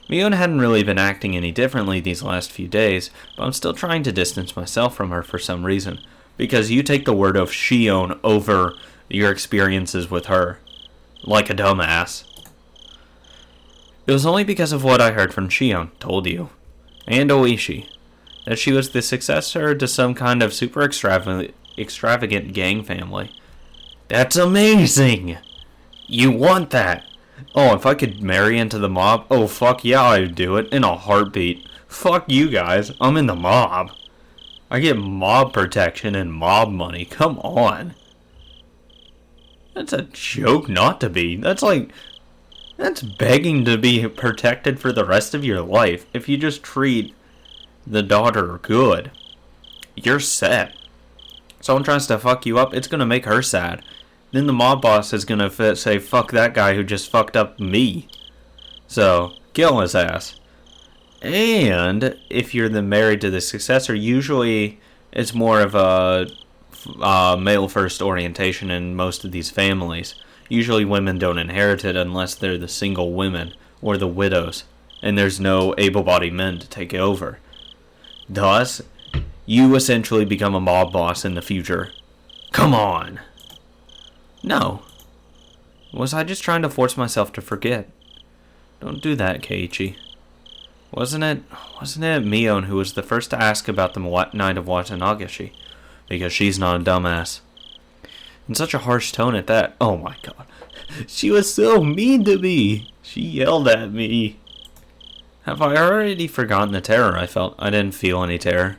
Meon hadn't really been acting any differently these last few days, but I'm still trying to distance myself from her for some reason. Because you take the word of Shion over your experiences with her. Like a dumbass. It was only because of what I heard from Shion, told you, and Oishi, that she was the successor to some kind of super extravagant gang family. That's amazing! You want that! Oh, if I could marry into the mob, oh fuck yeah, I'd do it in a heartbeat. Fuck you guys, I'm in the mob. I get mob protection and mob money, come on. That's a joke not to be. That's begging to be protected for the rest of your life. If you just treat the daughter good, you're set. Someone tries to fuck you up, it's gonna make her sad. Then the mob boss is gonna say, fuck that guy who just fucked up me. So, kill his ass. And, if you're then married to the successor, usually it's more of a male-first orientation in most of these families. Usually women don't inherit it unless they're the single women or the widows, and there's no able-bodied men to take it over. Thus, you essentially become a mob boss in the future. Come on! No. Was I just trying to force myself to forget? Don't do that, Keiichi. Wasn't it Meon who was the first to ask about the night of Watanagashi? Because she's not a dumbass. In such a harsh tone at that. Oh my god. She was so mean to me. She yelled at me. Have I already forgotten the terror I felt? I didn't feel any terror.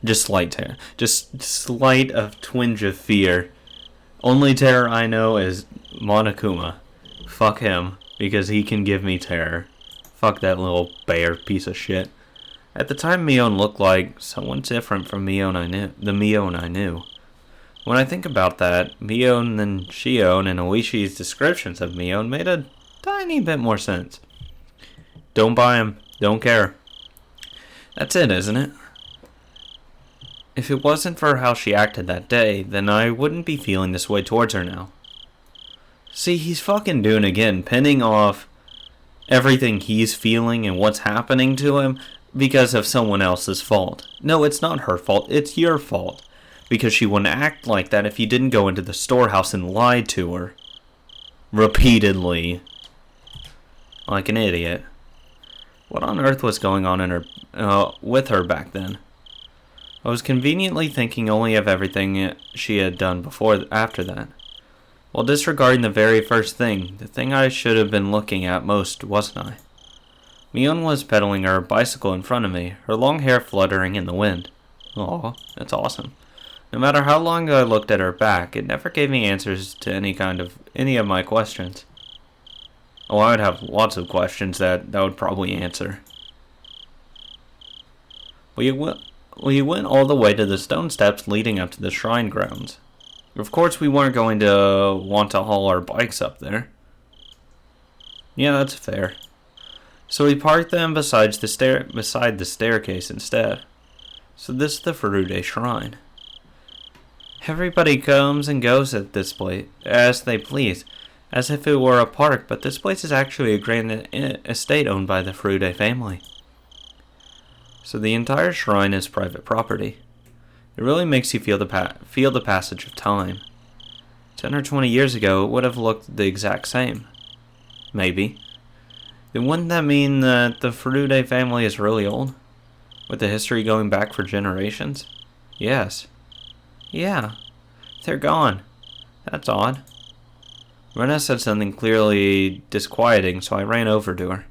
Just slight terror. Just slight of twinge of fear. Only terror I know is Monokuma. Fuck him, because he can give me terror. Fuck that little bear piece of shit. At the time, Meon looked like someone different from the Meon I knew. When I think about that, Meon and Shion and Oishi's descriptions of Meon made a tiny bit more sense. Don't buy him. Don't care. That's it, isn't it? If it wasn't for how she acted that day, then I wouldn't be feeling this way towards her now. See, he's fucking doing again, pinning off everything he's feeling and what's happening to him because of someone else's fault. No, it's not her fault, it's your fault. Because she wouldn't act like that if you didn't go into the storehouse and lie to her. Repeatedly. Like an idiot. What on earth was going on in her, with her back then? I was conveniently thinking only of everything she had done after that. While disregarding the very first thing, the thing I should have been looking at most, wasn't I? Meon was pedaling her bicycle in front of me, her long hair fluttering in the wind. Aw, that's awesome. No matter how long I looked at her back, it never gave me answers to any of my questions. Oh, I would have lots of questions that would probably answer. We went all the way to the stone steps leading up to the shrine grounds. Of course, we weren't going to want to haul our bikes up there. Yeah, that's fair. So we parked them beside the staircase instead. So this is the Furude Shrine. Everybody comes and goes at this place as they please, as if it were a park, but this place is actually a grand estate owned by the Furude family. So the entire shrine is private property. It really makes you feel the passage of time. 10 or 20 years ago, it would have looked the exact same. Maybe. Then wouldn't that mean that the Furude family is really old? With the history going back for generations? Yes. Yeah. They're gone. That's odd. Rena said something clearly disquieting, so I ran over to her.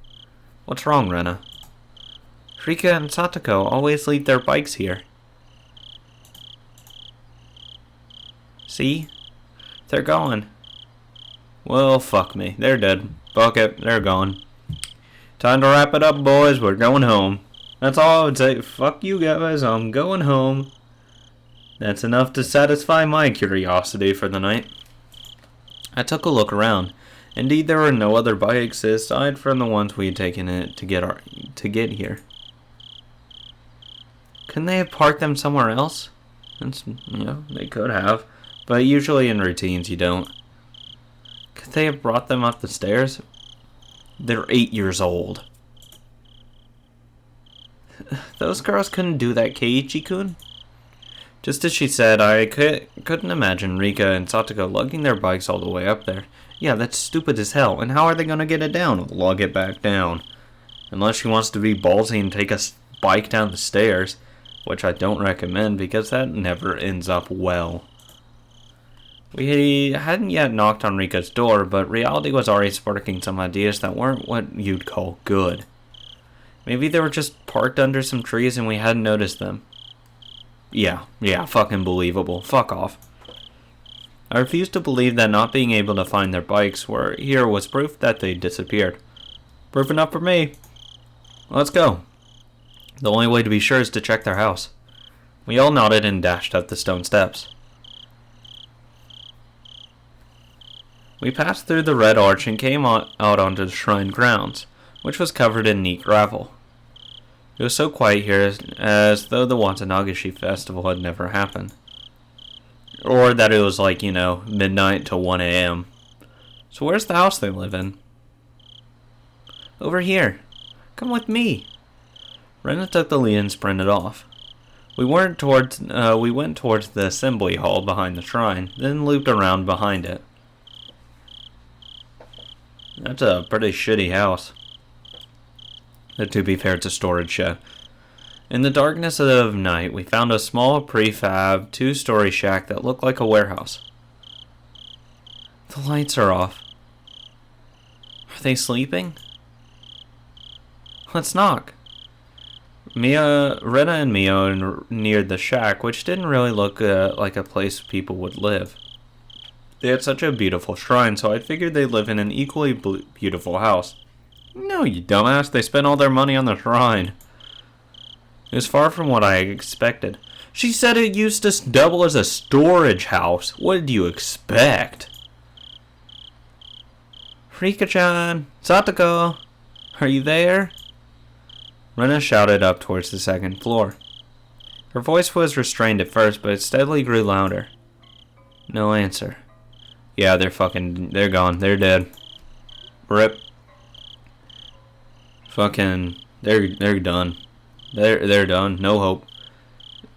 What's wrong, Rena? Rika and Satoko always leave their bikes here. See? They're gone. Well, fuck me. They're dead. Fuck it. They're gone. Time to wrap it up, boys. We're going home. That's all I would say. Fuck you guys. I'm going home. That's enough to satisfy my curiosity for the night. I took a look around. Indeed, there were no other bikes aside from the ones we had taken to get here. Couldn't they have parked them somewhere else? They could have. But usually in routines you don't. Could they have brought them up the stairs? They're 8 years old. Those girls couldn't do that, Keiichi-kun? Just as she said, I couldn't imagine Rika and Satoko lugging their bikes all the way up there. Yeah, that's stupid as hell, and how are they gonna get it down? Lug it back down. Unless she wants to be ballsy and take a bike down the stairs, which I don't recommend because that never ends up well. We hadn't yet knocked on Rika's door, but reality was already sparking some ideas that weren't what you'd call good. Maybe they were just parked under some trees and we hadn't noticed them. Yeah, fucking believable. Fuck off. I refused to believe that not being able to find their bikes were here was proof that they disappeared. Proof enough for me. Let's go. The only way to be sure is to check their house. We all nodded and dashed up the stone steps. We passed through the red arch and came out onto the shrine grounds, which was covered in neat gravel. It was so quiet here as though the Watanagashi festival had never happened. Or that it was like, midnight to 1 a.m. So where's the house they live in? Over here. Come with me. Rena took the lead and sprinted off. We went towards the assembly hall behind the shrine, then looped around behind it. That's a pretty shitty house. To be fair, it's a storage shed. In the darkness of night, we found a small prefab 2-story shack that looked like a warehouse. The lights are off. Are they sleeping? Let's knock. Rena and Meon neared the shack, which didn't really look like a place people would live. They had such a beautiful shrine, so I figured they'd live in an equally beautiful house. No, you dumbass, they spent all their money on the shrine. It was far from what I expected. She said it used to double as a storage house. What did you expect? Rika-chan, Satoko, are you there? Rena shouted up towards the second floor. Her voice was restrained at first, but it steadily grew louder. No answer. Yeah, they're gone. They're dead. Rip. They're done. They're done. No hope.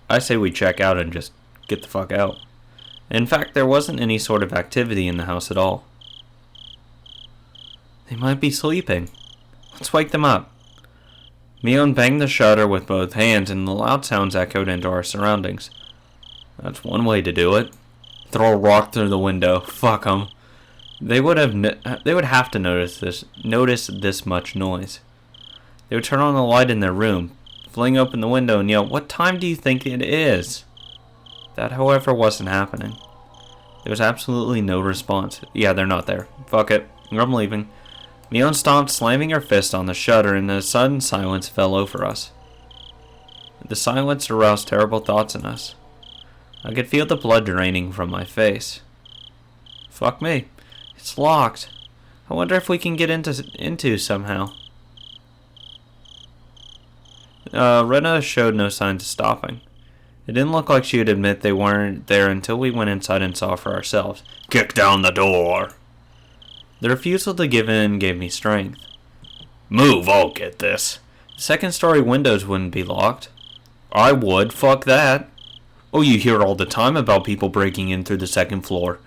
I say we check out and just get the fuck out. In fact, there wasn't any sort of activity in the house at all. They might be sleeping. Let's wake them up. Meon banged the shutter with both hands and the loud sounds echoed into our surroundings. That's one way to do it. Throw a rock through the window. Fuck them. They would have to notice this much noise. They would turn on the light in their room, fling open the window and yell, "What time do you think it is?" That, however, wasn't happening. There was absolutely no response. Yeah, they're not there. Fuck it. I'm leaving. Meon stomped, slamming her fist on the shutter, and a sudden silence fell over us. The silence aroused terrible thoughts in us. I could feel the blood draining from my face. Fuck me. It's locked. I wonder if we can get into somehow. Rena showed no signs of stopping. It didn't look like she would admit they weren't there until we went inside and saw for ourselves. Kick down the door! The refusal to give in gave me strength. Move, I'll get this. Second-story windows wouldn't be locked. I would, fuck that. Oh, you hear all the time about people breaking in through the second floor.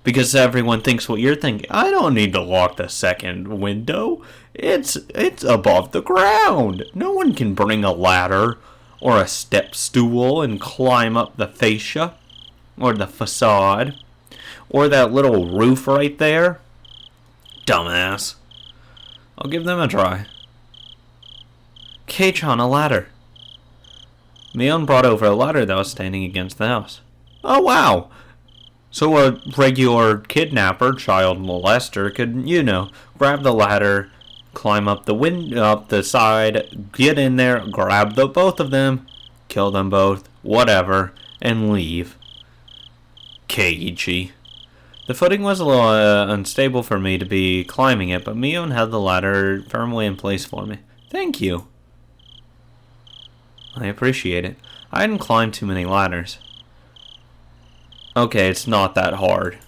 Because everyone thinks what you're thinking. I don't need to lock the second window. It's above the ground. No one can bring a ladder or a step stool and climb up the fascia or the facade or that little roof right there. Dumbass. I'll give them a try. Kei-chan, a ladder. Meon brought over a ladder that was standing against the house. Oh, wow. So a regular kidnapper, child molester could, grab the ladder, climb up the side, get in there, grab both of them, kill them both, whatever, and leave. Keiichi. The footing was a little unstable for me to be climbing it, but Meon held the ladder firmly in place for me. Thank you. I appreciate it. I hadn't climbed too many ladders. Okay, it's not that hard.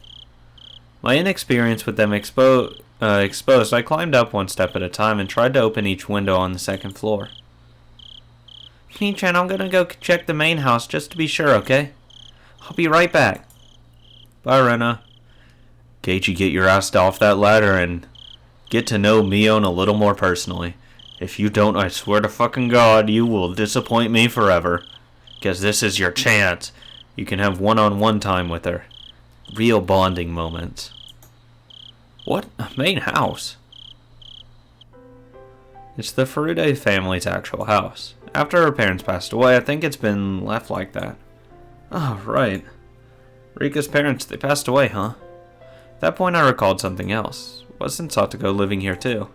My inexperience with them exposed, I climbed up one step at a time and tried to open each window on the second floor. Mii-chan, I'm gonna go check the main house just to be sure, okay? I'll be right back. Bye, Rena. Keiichi, get your ass off that ladder and get to know Meon a little more personally. If you don't, I swear to fucking God, you will disappoint me forever. Because this is your chance. You can have one-on-one time with her. Real bonding moments. What? A main house? It's the Furude family's actual house. After her parents passed away, I think it's been left like that. Oh, right. Rika's parents, they passed away, huh? At that point I recalled something else. Wasn't Satoko living here too?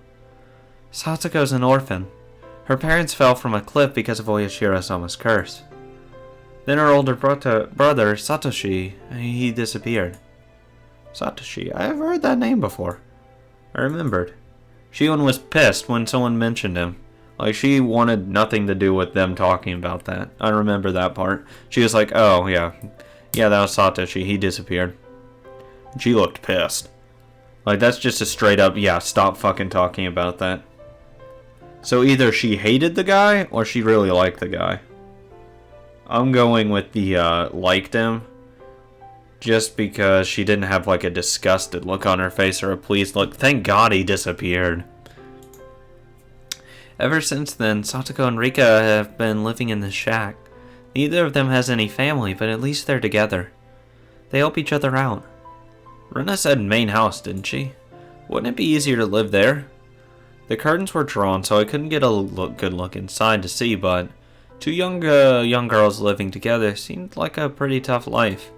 Satoko's an orphan. Her parents fell from a cliff because of Oyashiro-sama's curse. Then her older brother, Satoshi, he disappeared. Satoshi, I have heard that name before. I remembered. Shion was pissed when someone mentioned him. Like, she wanted nothing to do with them talking about that. I remember that part. She was like, oh, yeah. Yeah, that was Satoshi. He disappeared. She looked pissed. Like, that's just a straight up, yeah, stop fucking talking about that. So either she hated the guy, or she really liked the guy. I'm going with the, liked him. Just because she didn't have, like, a disgusted look on her face or a pleased look. Thank God he disappeared. Ever since then, Satoko and Rika have been living in this shack. Neither of them has any family, but at least they're together. They help each other out. Rena said main house, didn't she? Wouldn't it be easier to live there? The curtains were drawn, so I couldn't get a good look inside to see, but two young girls living together seemed like a pretty tough life.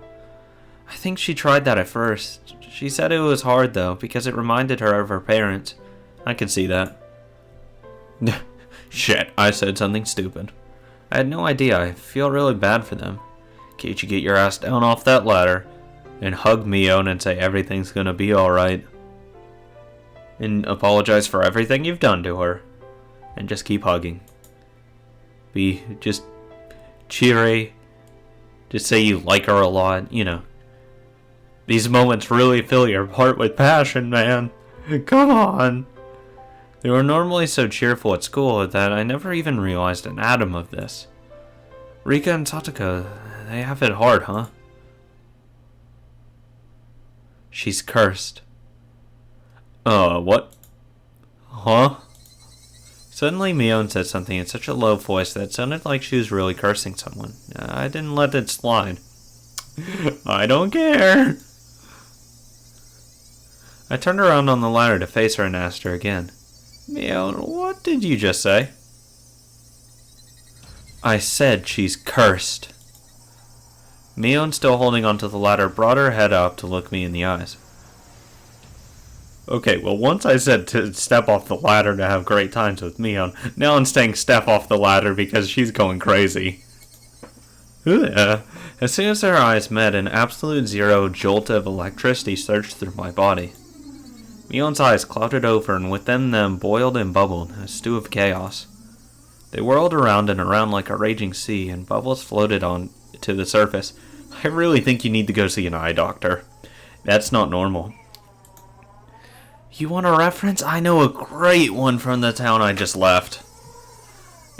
I think she tried that at first. She said it was hard, though, because it reminded her of her parents. I could see that. Shit, I said something stupid. I had no idea. I feel really bad for them. Can't you get your ass down off that ladder and hug Meon and say everything's gonna be alright? And apologize for everything you've done to her. And just keep hugging. Be just cheery. Just say you like her a lot, you know. These moments really fill your heart with passion, man. Come on. They were normally so cheerful at school that I never even realized an atom of this. Rika and Satoko, they have it hard, huh? She's cursed. What? Huh? Suddenly Meon said something in such a low voice that it sounded like she was really cursing someone. I didn't let it slide. I don't care. I turned around on the ladder to face her and asked her again. Meon, what did you just say? I said she's cursed. Meon, still holding onto the ladder, brought her head up to look me in the eyes. Okay, well, once I said to step off the ladder to have great times with Meon, now I'm saying step off the ladder because she's going crazy. As soon as our eyes met, an absolute zero jolt of electricity surged through my body. Meon's eyes clouded over, and within them boiled and bubbled, a stew of chaos. They whirled around and around like a raging sea, and bubbles floated on to the surface. I really think you need to go see an eye doctor. That's not normal. You want a reference? I know a great one from the town I just left.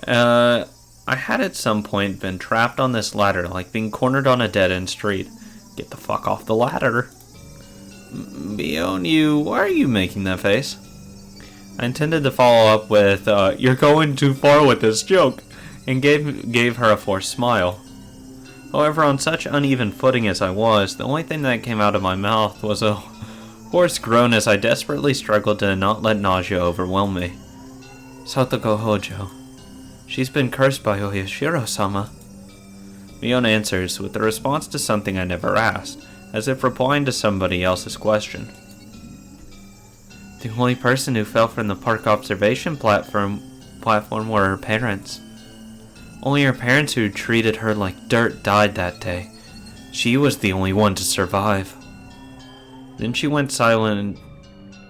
I had at some point been trapped on this ladder, like being cornered on a dead-end street. Get the fuck off the ladder. Meon, why are you making that face? I intended to follow up with, you're going too far with this joke, and gave her a forced smile. However, on such uneven footing as I was, the only thing that came out of my mouth was a hoarse groan as I desperately struggled to not let nausea overwhelm me. Satoko Hojo. She's been cursed by Oyashiro-sama. Meon answers with a response to something I never asked, as if replying to somebody else's question. The only person who fell from the park observation platform were her parents. Only her parents, who treated her like dirt, died that day. She was the only one to survive. Then she went silent, and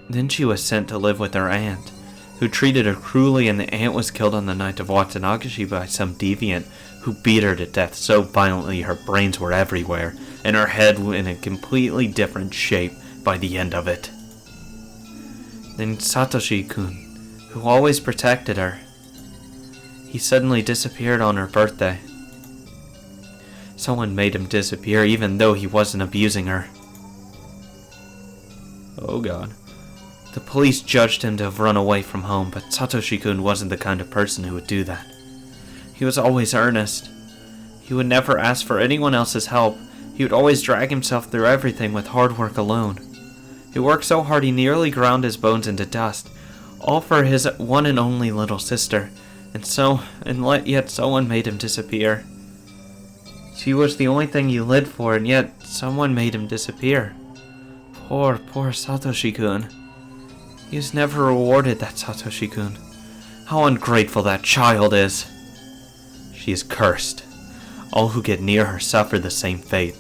then she was sent to live with her aunt, who treated her cruelly, and the aunt was killed on the night of Watanagashi by some deviant who beat her to death so violently her brains were everywhere, and her head in a completely different shape by the end of it. Then Satoshi-kun, who always protected her. He suddenly disappeared on her birthday. Someone made him disappear even though he wasn't abusing her. Oh god. The police judged him to have run away from home, but Satoshi-kun wasn't the kind of person who would do that. He was always earnest. He would never ask for anyone else's help. He would always drag himself through everything with hard work alone. He worked so hard he nearly ground his bones into dust, all for his one and only little sister, yet someone made him disappear. She was the only thing he lived for, and yet someone made him disappear. Poor Satoshi-kun. He was never rewarded, that Satoshi-kun. How ungrateful that child is. She is cursed. All who get near her suffer the same fate.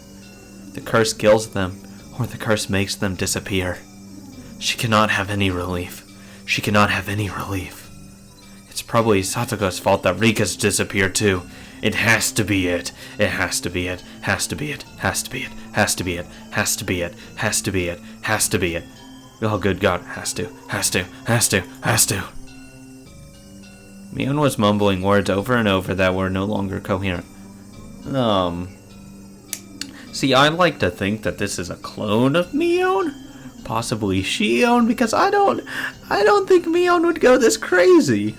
The curse kills them, or the curse makes them disappear. She cannot have any relief. She cannot have any relief. It's probably Satoga's fault that Rika's disappeared too. It has to be it. It has to be it. Has to be it. Has to be it. Has to be it. Has to be it. Has to be it. Has to be it. Oh good god. Has to. Has to. Has to. Has to. Meon was mumbling words over and over that were no longer coherent. See, I like to think that this is a clone of Meon, possibly Shion, because I don't think Meon would go this crazy.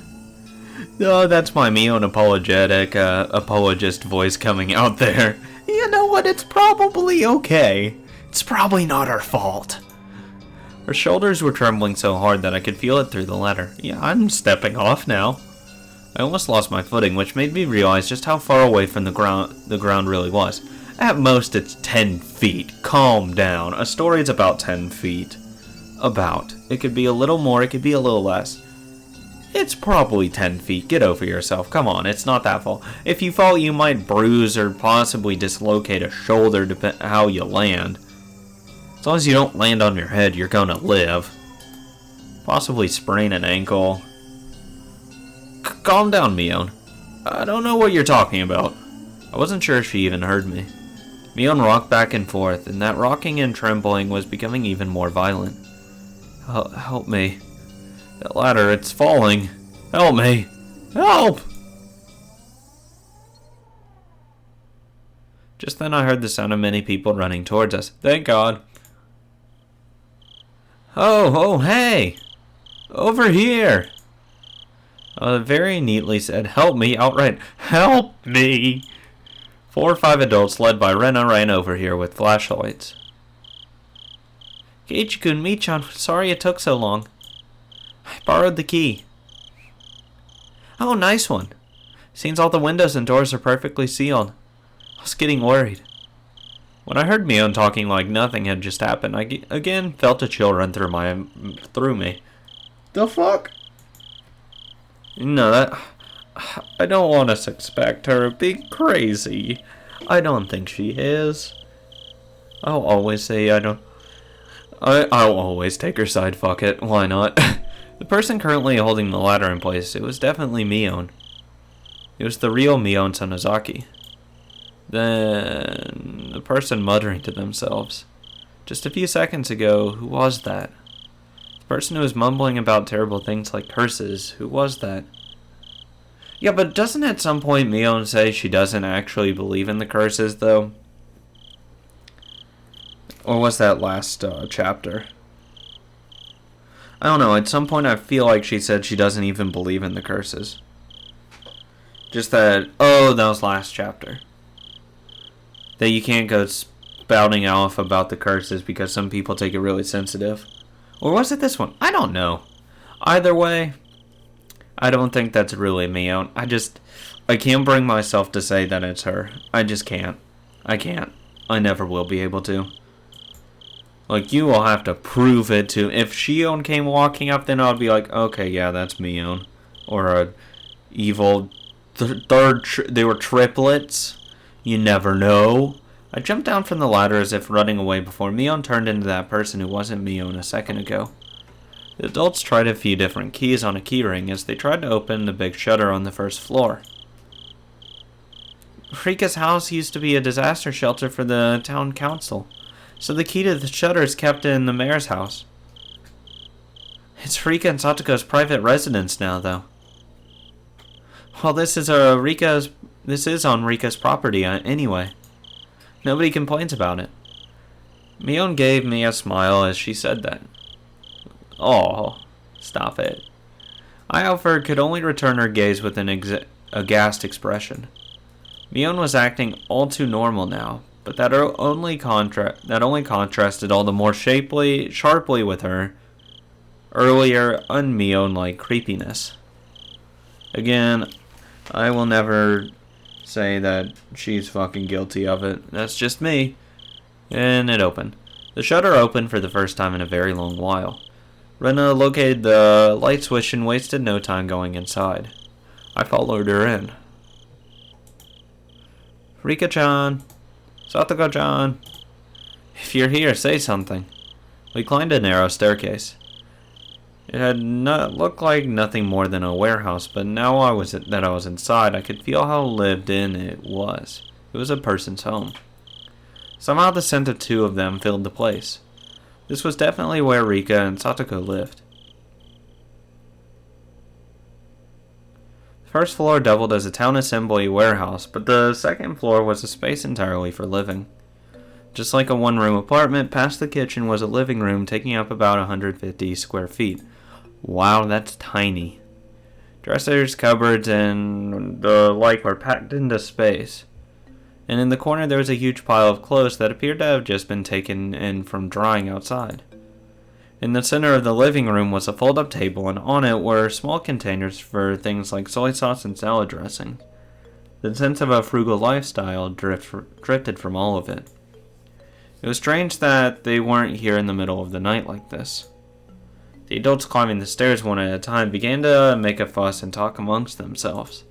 Oh, that's my Meon apologist voice coming out there. You know what? It's probably okay. It's probably not her fault. Her shoulders were trembling so hard that I could feel it through the letter. Yeah, I'm stepping off now. I almost lost my footing, which made me realize just how far away from the ground really was. At most, it's 10 feet. Calm down. A story's about 10 feet. About. It could be a little more, it could be a little less. It's probably 10 feet. Get over yourself. Come on, it's not that far. If you fall, you might bruise or possibly dislocate a shoulder depending how you land. As long as you don't land on your head, you're gonna live. Possibly sprain an ankle. Calm down, Meon. I don't know what you're talking about. I wasn't sure if she even heard me. Meon rocked back and forth, and that rocking and trembling was becoming even more violent. Help me. That ladder, it's falling. Help me. Help! Just then I heard the sound of many people running towards us. Thank God. Oh, hey! Over here! Very neatly said, help me outright. Help me! 4 or 5 adults led by Rena ran over here with flashlights. Keiichi-kun, Michan, sorry it took so long. I borrowed the key. Oh, nice one. Seems all the windows and doors are perfectly sealed. I was getting worried. When I heard Meon talking like nothing had just happened, I again felt a chill run through me. The fuck? No, I don't want to suspect her of being crazy. I don't think she is. I'll always say I'll always take her side, fuck it, why not? The person currently holding the ladder in place, it was definitely Meon. It was the real Meon Sonozaki. Then the person muttering to themselves. Just a few seconds ago, who was that? The person who was mumbling about terrible things like curses, who was that? Yeah, but doesn't at some point Meon say she doesn't actually believe in the curses, though? Or was that last chapter? I don't know, at some point I feel like she said she doesn't even believe in the curses. Just that, oh, that was last chapter. That you can't go spouting off about the curses because some people take it really sensitive. Or was it this one? I don't know. Either way, I don't think that's really Meon. I can't bring myself to say that it's her. I just can't. I can't. I never will be able to. Like, you will have to prove it to... If Shion came walking up, then I'd be like, okay, yeah, that's Meon. Or a evil they were triplets. You never know. I jumped down from the ladder as if running away before Meon turned into that person who wasn't Meon a second ago. The adults tried a few different keys on a keyring as they tried to open the big shutter on the first floor. Rika's house used to be a disaster shelter for the town council, so the key to the shutter is kept in the mayor's house. It's Rika and Satoko's private residence now, though. Well, this is on Rika's property anyway. Nobody complains about it. Meon gave me a smile as she said that. Oh, stop it. I, however, could only return her gaze with an aghast expression. Meon was acting all too normal now, but that only contrasted all the more sharply with her earlier un-Meon-like creepiness. Again, I will never say that she's fucking guilty of it. That's just me. And it opened. The shutter opened for the first time in a very long while. Rena located the light switch and wasted no time going inside. I followed her in. Rika-chan, Satoko-chan, if you're here, say something. We climbed a narrow staircase. It had looked like nothing more than a warehouse, but now I was inside, I could feel how lived in it was. It was a person's home. Somehow the scent of two of them filled the place. This was definitely where Rika and Satoko lived. The first floor doubled as a town assembly warehouse, but the second floor was a space entirely for living. Just like a one-room apartment, past the kitchen was a living room taking up about 150 square feet. Wow, that's tiny. Dressers, cupboards, and the like were packed into space. And in the corner there was a huge pile of clothes that appeared to have just been taken in from drying outside. In the center of the living room was a fold-up table, and on it were small containers for things like soy sauce and salad dressing. The sense of a frugal lifestyle drifted from all of it. It was strange that they weren't here in the middle of the night like this. The adults climbing the stairs one at a time began to make a fuss and talk amongst themselves.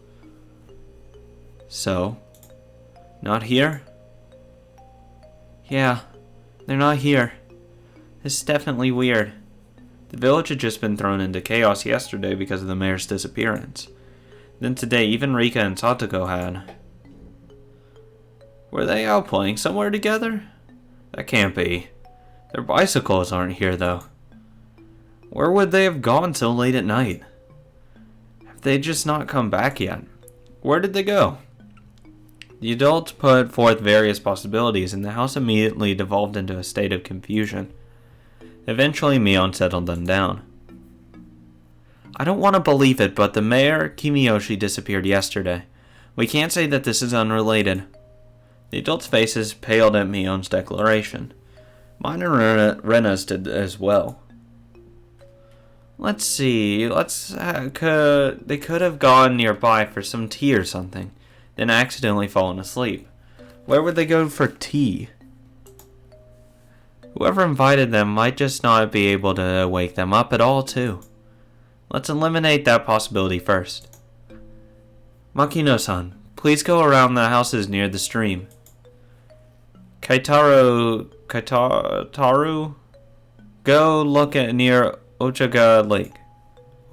So, not here? Yeah, they're not here. This is definitely weird. The village had just been thrown into chaos yesterday because of the mayor's disappearance. Then today, even Rika and Satoko had. Were they out playing somewhere together? That can't be. Their bicycles aren't here, though. Where would they have gone so late at night? Have they just not come back yet? Where did they go? The adults put forth various possibilities, and the house immediately devolved into a state of confusion. Eventually, Meon settled them down. I don't want to believe it, but the mayor, Kimiyoshi, disappeared yesterday. We can't say that this is unrelated. The adults' faces paled at Meon's declaration. Mine and Rena's did as well. Let's see, they could have gone nearby for some tea or something, then accidentally fallen asleep. Where would they go for tea? Whoever invited them might just not be able to wake them up at all, too. Let's eliminate that possibility first. Makino-san, please go around the houses near the stream. Kaitaru, go look at near Ochaga Lake.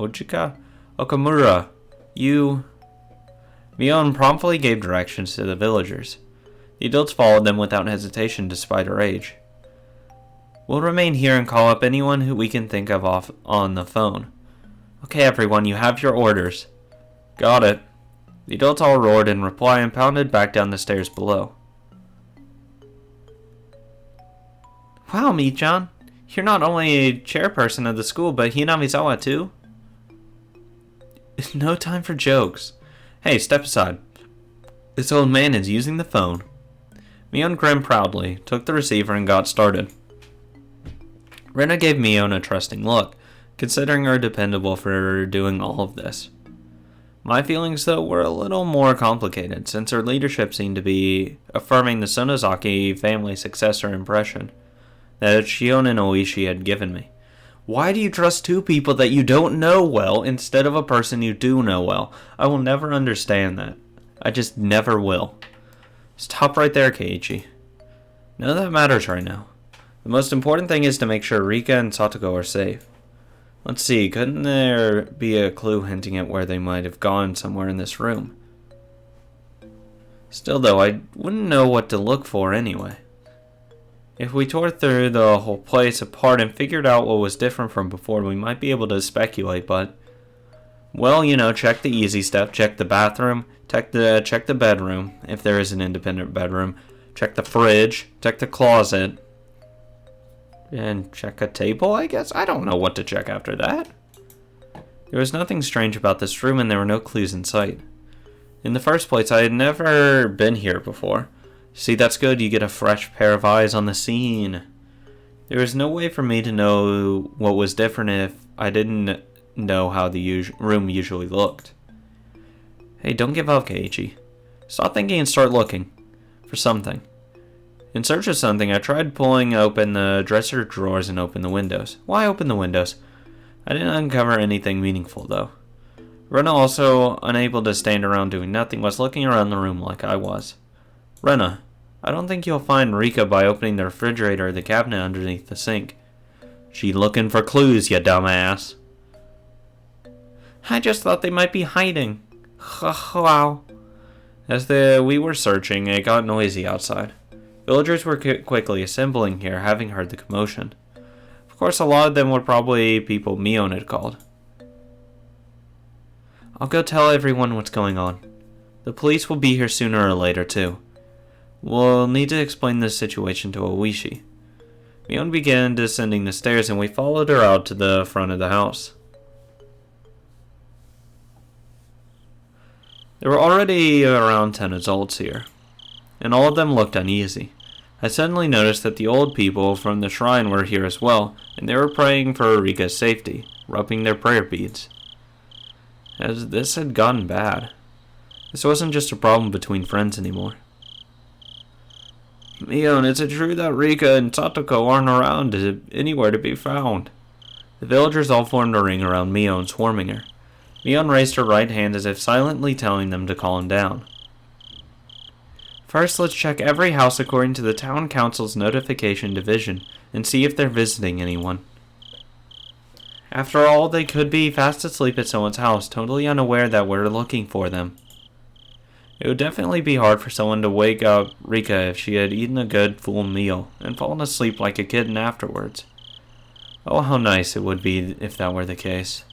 Ochaga? Okamura, you... Meon promptly gave directions to the villagers. The adults followed them without hesitation despite her age. We'll remain here and call up anyone who we can think of off on the phone. Okay, everyone, you have your orders. Got it. The adults all roared in reply and pounded back down the stairs below. Wow, Mii-chan. You're not only a chairperson of the school, but Hinamizawa too? No time for jokes. Hey, step aside. This old man is using the phone. Meon grinned proudly, took the receiver, and got started. Rena gave Meon a trusting look, considering her dependable for doing all of this. My feelings, though, were a little more complicated, since her leadership seemed to be affirming the Sonozaki family successor impression that Shion and Oishi had given me. Why do you trust two people that you don't know well instead of a person you do know well? I will never understand that. I just never will. Stop right there, Keiichi. None of that matters right now. The most important thing is to make sure Rika and Satoko are safe. Let's see, couldn't there be a clue hinting at where they might have gone somewhere in this room? Still though, I wouldn't know what to look for anyway. If we tore through the whole place apart and figured out what was different from before, we might be able to speculate, but Well, check the easy stuff. Check the bathroom. Check the bedroom, if there is an independent bedroom. Check the fridge. Check the closet. And check a table, I guess? I don't know what to check after that. There was nothing strange about this room, and there were no clues in sight. In the first place, I had never been here before. See, that's good. You get a fresh pair of eyes on the scene. There was no way for me to know what was different if I didn't know how the room usually looked. Hey, don't give up, Keiichi. Stop thinking and start looking for something. In search of something, I tried pulling open the dresser drawers and open the windows. Why open the windows? I didn't uncover anything meaningful, though. Rena, also unable to stand around doing nothing, was looking around the room like I was. Rena, I don't think you'll find Rika by opening the refrigerator or the cabinet underneath the sink. She looking for clues, you dumbass. I just thought they might be hiding. Wow. As we were searching, it got noisy outside. Villagers were quickly assembling here, having heard the commotion. Of course, a lot of them were probably people Meon had called. I'll go tell everyone what's going on. The police will be here sooner or later, too. We'll need to explain this situation to Oishi. Meon began descending the stairs, and we followed her out to the front of the house. There were already around 10 adults here, and all of them looked uneasy. I suddenly noticed that the old people from the shrine were here as well, and they were praying for Rika's safety, rubbing their prayer beads. As this had gotten bad. This wasn't just a problem between friends anymore. Meon, is it true that Rika and Satoko aren't around anywhere to be found? The villagers all formed a ring around Meon, swarming her. Meon raised her right hand as if silently telling them to calm down. First, let's check every house according to the town council's notification division and see if they're visiting anyone. After all, they could be fast asleep at someone's house, totally unaware that we're looking for them. It would definitely be hard for someone to wake up Rika if she had eaten a good full meal and fallen asleep like a kitten afterwards. Oh, how nice it would be if that were the case.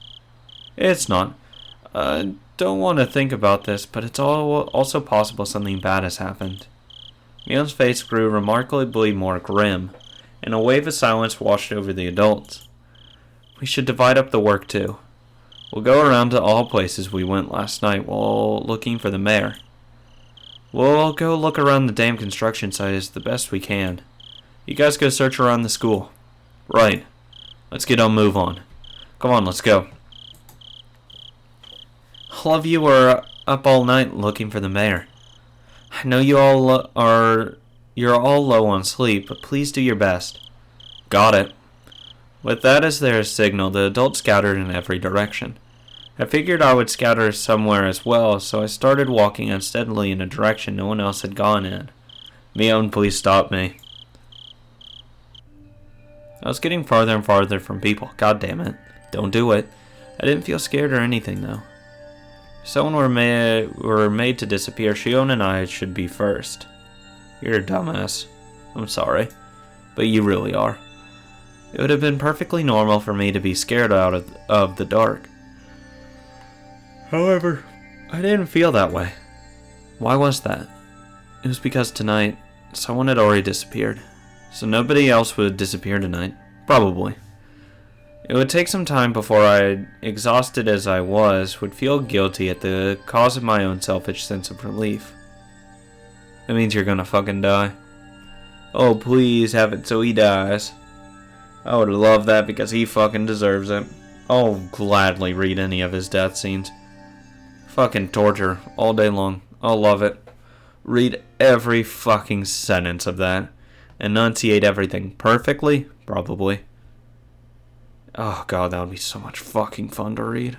It's not. I don't want to think about this, but it's also possible something bad has happened. Meon's face grew remarkably more grim, and a wave of silence washed over the adults. We should divide up the work too. We'll go around to all places we went last night while looking for the mayor. We'll go look around the damn construction site as the best we can. You guys go search around the school. Right. Let's get on move on. Come on, let's go. All of you were up all night looking for the mayor. I know you're all low on sleep, but please do your best. Got it. With that as their signal, the adults scattered in every direction. I figured I would scatter somewhere as well, so I started walking unsteadily in a direction no one else had gone in. Meon, please stop me. I was getting farther and farther from people. God damn it. Don't do it. I didn't feel scared or anything, though. If someone were made to disappear, Shion and I should be first. You're a dumbass. I'm sorry. But you really are. It would have been perfectly normal for me to be scared out of the dark. However, I didn't feel that way. Why was that? It was because tonight, someone had already disappeared. So nobody else would disappear tonight. Probably. It would take some time before I, exhausted as I was, would feel guilty at the cause of my own selfish sense of relief. That means you're gonna fucking die. Oh, please have it so he dies. I would love that because he fucking deserves it. I'll gladly read any of his death scenes. Fucking torture all day long. I'll love it. Read every fucking sentence of that. Enunciate everything perfectly? Probably. Oh god, that would be so much fucking fun to read.